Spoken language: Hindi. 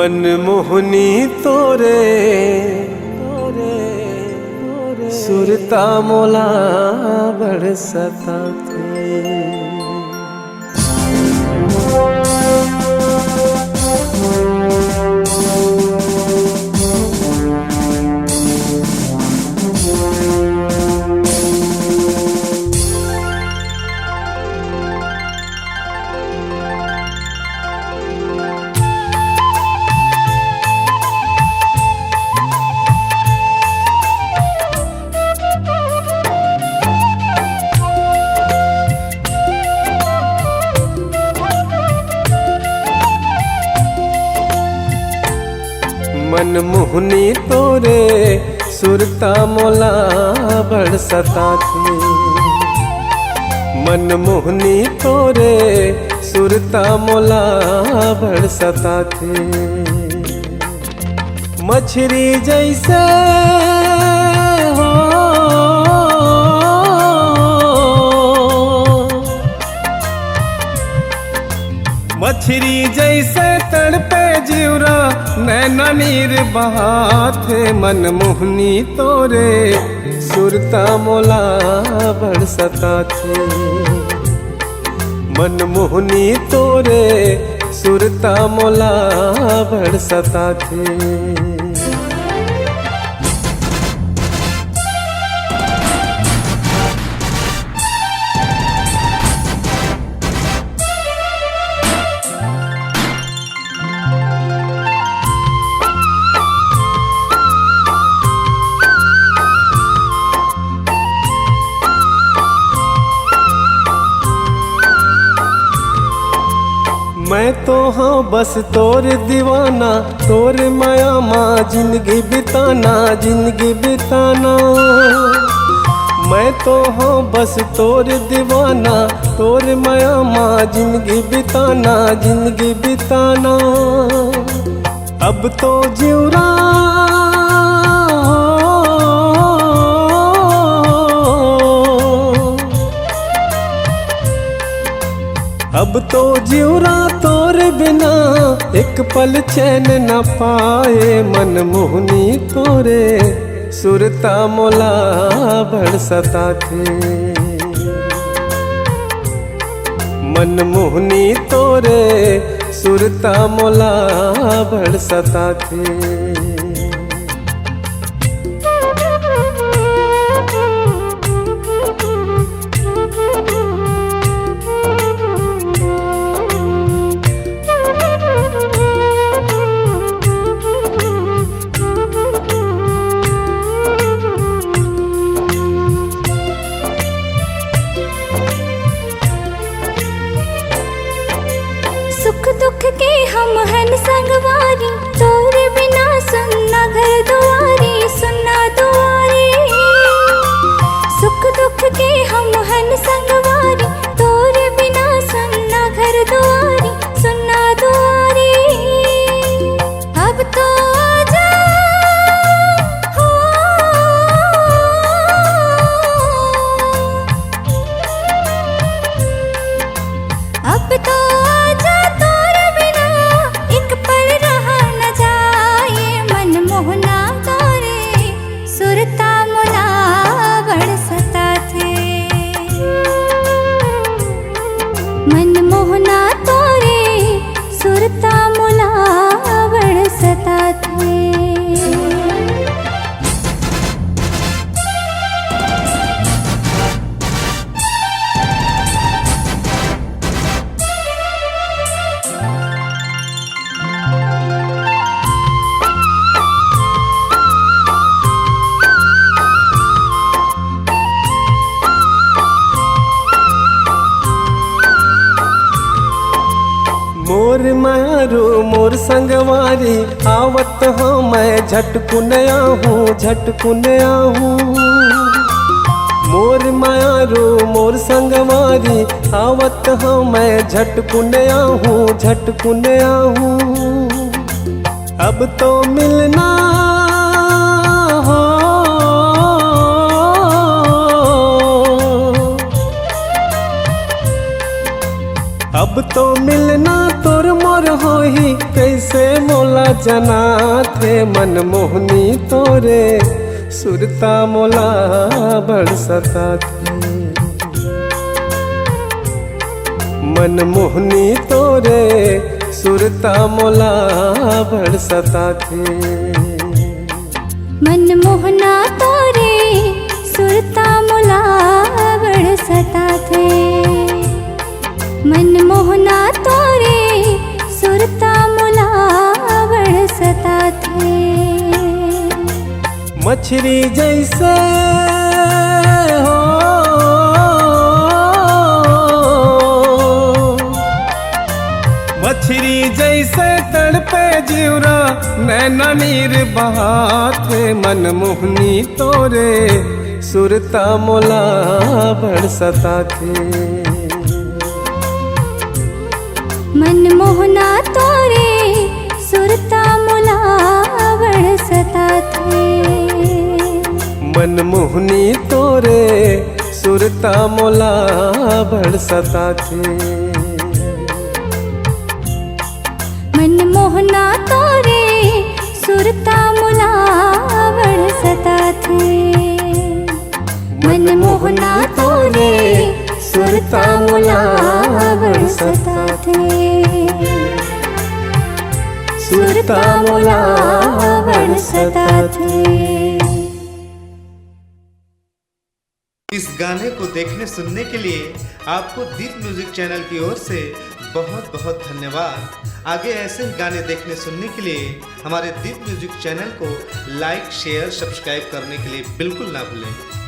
मनमोहनी तोरे सुरता मोला बड़ सताथे। मनमोहनी तोरे सुरता मोला बड़ सताथे। मनमोहनी तोरे सुरता मोला बड़ सताथे। मछरी जैसे हो मछरी जैसे तड़पे जीवरा नैना नीर बहाथे। मनमोहनी तोरे सुरता मोला बड़ सताथे। मनमोहनी तोरे सुरता मोला बड़ सताथे। मैं तो हाँ बस तोर दीवाना, तोर माया माँ जिंदगी बिताना, जिंदगी बिताना। मैं तो हाँ बस तोर दीवाना, तोर माया माँ जिंदगी बिताना, जिंदगी बिताना। अब तो जीवरा अब तो जीवरा तोर बिना एक पल चैन न पाए। मनमोहनी तोरे सुरता मोला बड़ सताथे। मनमोहनी तोरे सुरता मोला बड़ सताथे। सुख दुख के हम हन संगवारी, तोरे बिना सुनना घर दुआरी, सुनना दुआरी। सुख दुख के हम हन संगवारी, तोरे बिना सुनना घर दुआरी, सुनना दुआरी। अब तो आजा हो, अब तो आजा तोरे बिना एक पल रहा न जाए। मनमोहना तोरे सुरता मोला बड़ सताथे। मनमोहना तोरे सुरता मोला बड़ सताथे। मोर मारो मोर संगवारी, आवत हाँ मैं झटकुन आहूँ, झटकुन आहूँ। मोर मारो मोर संगवारी, आवत हाँ मैं झटकुन आहूँ, झटकुन आहूँ। अब तो मिलना हो अब तो मिलना तोर मोर होही, कैसे मोला जना थे मन मोहनी तोरे सुरता मोला बरसता थे मन मोहनी तोरे सुरता मोला बरसता थे मन मोहना तोरे सुरता मुला बरसता थे मन मोहना तोरे सुरता मुला बरसता थे मछली जैसे हो मछली जैसे तड़पे जीवरा नैना नीर बहाते मन मोहनी तोरे सुरता मोला बरसता थे मन मोहना तोरे सुरता मुला बरसता थे मन मोहनी तोरे सुरता मोला बरसता थे मन मोहना तोरे सुरता मुला बरसता थे मन मोहना तोरे सुरता मुला बरसता थे सुरता मुला बरसता थे। इस गाने को देखने सुनने के लिए आपको दीप म्यूजिक चैनल की ओर से बहुत बहुत धन्यवाद। आगे ऐसे ही गाने देखने सुनने के लिए हमारे दीप म्यूजिक चैनल को लाइक शेयर सब्सक्राइब करने के लिए बिल्कुल ना भूलें।